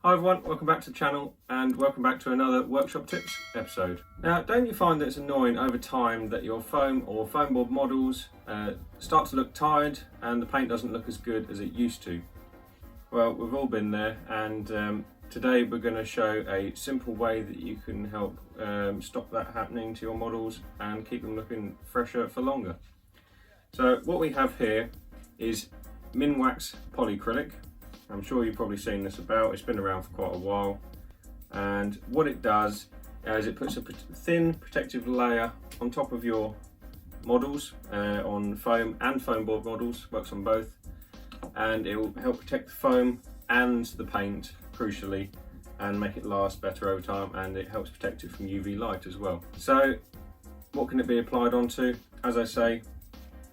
Hi everyone, welcome back to the channel and welcome back to another workshop tips episode. Now, don't you find that it's annoying over time that your foam or foam board models start to look tired and the paint doesn't look as good as it used to? Well, we've all been there, and today we're going to show a simple way that you can help stop that happening to your models and keep them looking fresher for longer. So what we have here is Minwax Polycrylic. I'm sure you've probably seen this about, it's been around for quite a while, and what it does is it puts a thin protective layer on top of your models, on foam and foam board models, works on both, and it will help protect the foam and the paint crucially and make it last better over time, and it helps protect it from UV light as well. So what can it be applied onto? As I say,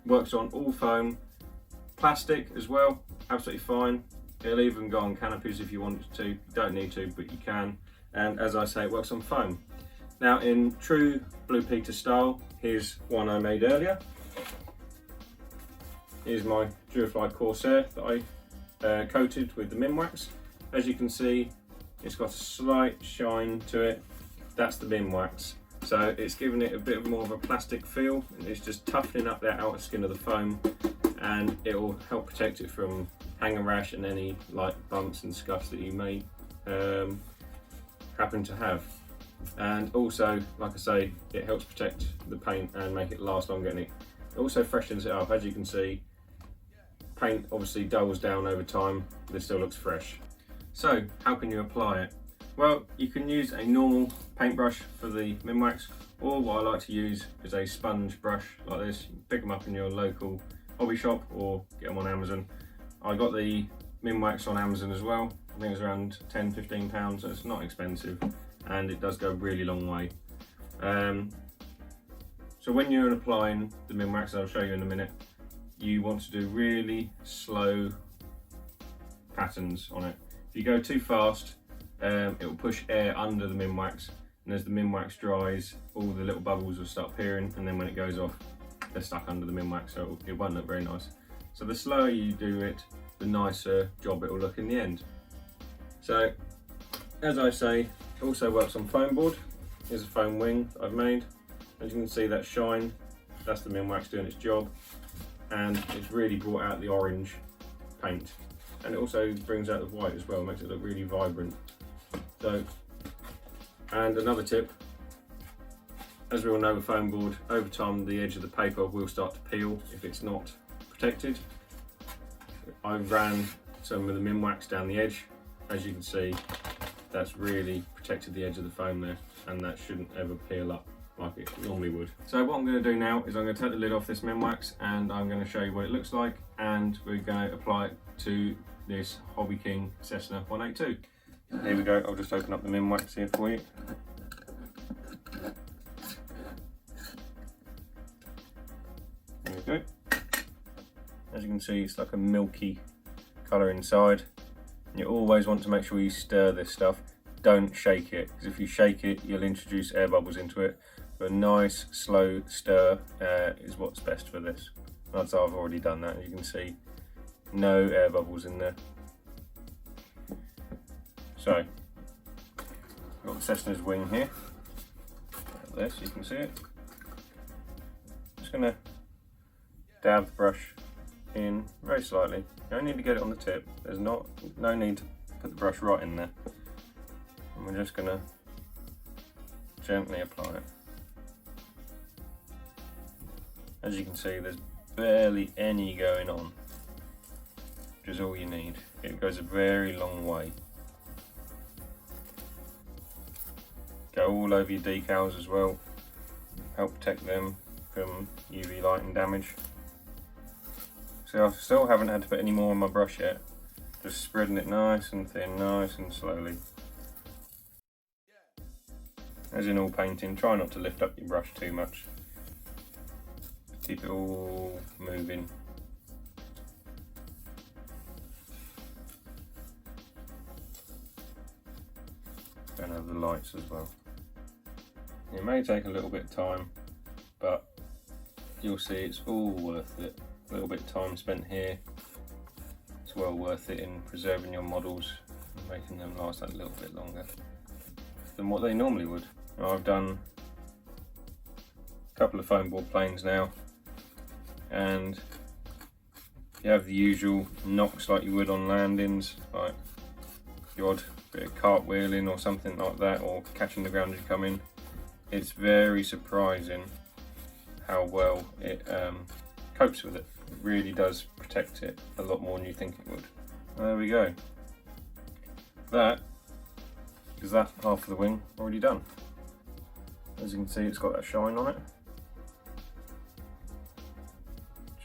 works on all foam, plastic as well, absolutely fine. It'll even go on canopies if you wanted to. You don't need to, but you can. And as I say, it works on foam. Now, in true Blue Peter style, here's one I made earlier. Here's my Durafly Corsair that I coated with the Minwax. As you can see, it's got a slight shine to it. That's the Minwax. So it's giving it a bit more of a plastic feel, and it's just toughening up that outer skin of the foam, and it will help protect it from hanger rash and any light bumps and scuffs that you may happen to have. And also, like I say, it helps protect the paint and make it last longer, and it also freshens it up. As you can see, paint obviously dulls down over time, but it still looks fresh. So how can you apply it? Well, you can use a normal paintbrush for the Minwax, or what I like to use is a sponge brush like this. You can pick them up in your local hobby shop or get them on Amazon. I got the Minwax on Amazon as well. I think it's around £10–15, so it's not expensive, and it does go a really long way. So when you're applying the Minwax, I'll show you in a minute, you want to do really slow patterns on it. If you go too fast, it will push air under the Minwax, and as the Minwax dries, all the little bubbles will start appearing, and then when it goes off, they're stuck under the Minwax, so it won't look very nice. So the slower you do it, the nicer job it will look in the end. So, as I say, it also works on foam board. Here's a foam wing that I've made. As you can see, that shine, that's the Minwax doing its job, and it's really brought out the orange paint. And it also brings out the white as well, makes it look really vibrant. So, and another tip, as we all know with foam board, over time the edge of the paper will start to peel if it's not protected. I ran some of the Minwax down the edge. As you can see, that's really protected the edge of the foam there, and that shouldn't ever peel up like it normally would. So what I'm going to do now is I'm going to take the lid off this Minwax, and I'm going to show you what it looks like, and we're going to apply it to this Hobby King Cessna 182. Here we go, I'll just open up the Minwax here for you. There we go. As you can see, it's like a milky colour inside. You always want to make sure you stir this stuff. Don't shake it, because if you shake it, you'll introduce air bubbles into it. But a nice, slow stir is what's best for this. That's how I've already done that. You can see no air bubbles in there. So, I've got the Cessna's wing here. Like this, you can see it. Just going to dab the brush in very slightly. You only need to get it on the tip. There's no need to put the brush right in there. And we're just going to gently apply it. As you can see, there's barely any going on, which is all you need. It goes a very long way. Go all over your decals as well, help protect them from UV light and damage. So I still haven't had to put any more on my brush yet, just spreading it nice and thin, nice and slowly. As in all painting, try not to lift up your brush too much. Keep it all moving. Don't have the lights as well. It may take a little bit of time, but you'll see it's all worth it. A little bit of time spent here, it's well worth it in preserving your models making them last a little bit longer than what they normally would. Now, I've done a couple of foam board planes now, and you have the usual knocks like you would on landings, like the odd bit of cartwheeling or something like that, or catching the ground as you come in. It's very surprising how well it copes with it. It really does protect it a lot more than you think it would. There we go. That is that half of the wing already done. As you can see, it's got that shine on it,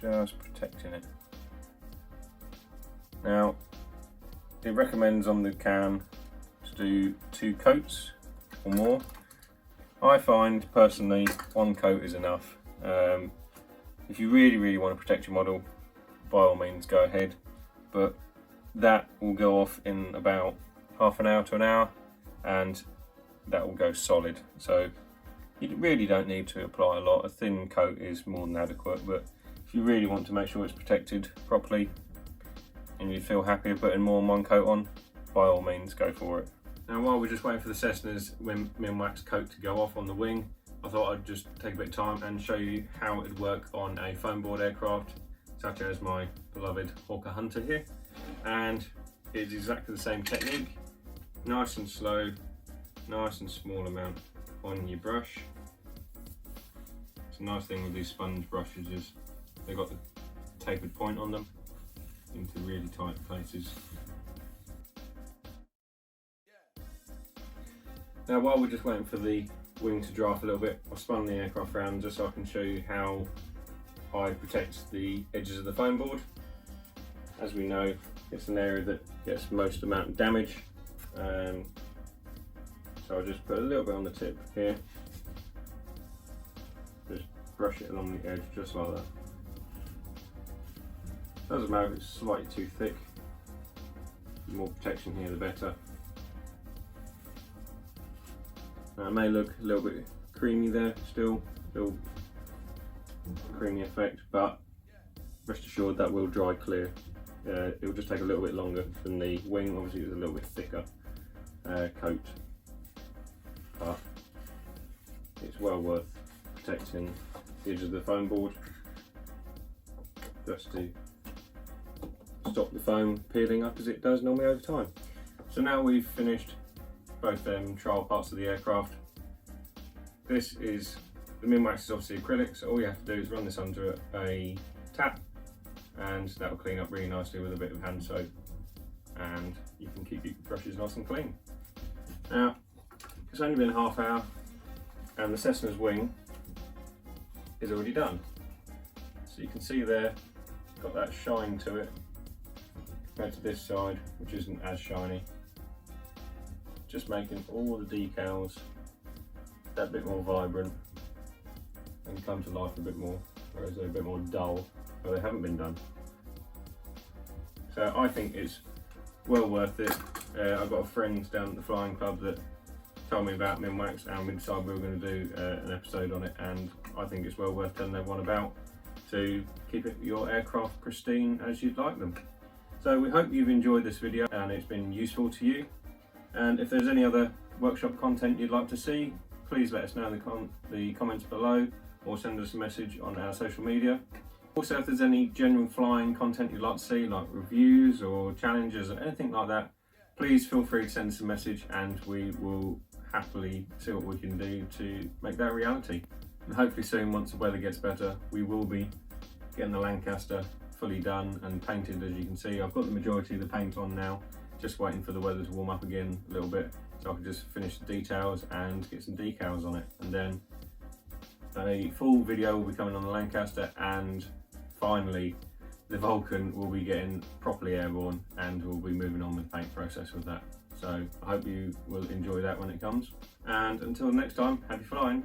just protecting it. Now, it recommends on the can to do 2 coats or more. I find personally 1 coat is enough. If you really want to protect your model, by all means go ahead, but that will go off in about half an hour to an hour, and that will go solid. So you really don't need to apply a lot. A thin coat is more than adequate, but if you really want to make sure it's protected properly and you feel happier putting more than 1 coat on, by all means go for it. Now, while we're just waiting for the Cessna's Minwax coat to go off on the wing, I thought I'd just take a bit of time and show you how it would work on a foam board aircraft, such as my beloved Hawker Hunter here. And it's exactly the same technique. Nice and slow, nice and small amount on your brush. It's a nice thing with these sponge brushes is they've got the tapered point on them into really tight places. Now, while we're just waiting for the wing to dry off a little bit, I've spun the aircraft around just so I can show you how I protect the edges of the foam board. As we know, it's an area that gets most amount of damage. So I'll just put a little bit on the tip here. Just brush it along the edge, just like that. Doesn't matter if it's slightly too thick. The more protection here, the better. Now, it may look a little bit creamy there, still, little creamy effect, but rest assured that will dry clear. It will just take a little bit longer than the wing. Obviously, it's a little bit thicker coat, but it's well worth protecting the edge of the foam board just to stop the foam peeling up as it does normally over time. So now we've finished both trial parts of the aircraft. This is, the Minwax is obviously acrylic, so all you have to do is run this under a tap and that will clean up really nicely with a bit of hand soap, and you can keep your brushes nice and clean. Now, it's only been a half hour and the Cessna's wing is already done. So you can see there, it's got that shine to it compared to this side, which isn't as shiny. Just making all the decals that bit more vibrant and come to life a bit more, whereas they're a bit more dull, but they haven't been done. So I think it's well worth it. I've got a friend down at the flying club that told me about Minwax, and we decided we were going to do an episode on it, and I think it's well worth telling everyone about to keep your aircraft pristine as you'd like them. So we hope you've enjoyed this video and it's been useful to you. And if there's any other workshop content you'd like to see, please let us know in the comments below, or send us a message on our social media. Also, if there's any general flying content you'd like to see, like reviews or challenges or anything like that, please feel free to send us a message and we will happily see what we can do to make that a reality. And hopefully soon, once the weather gets better, we will be getting the Lancaster fully done and painted. As you can see, I've got the majority of the paint on now, just waiting for the weather to warm up again a little bit so I can just finish the details and get some decals on it. And then a full video will be coming on the Lancaster, and finally the Vulcan will be getting properly airborne and we'll be moving on with the paint process with that. So I hope you will enjoy that when it comes, and until next time, happy flying.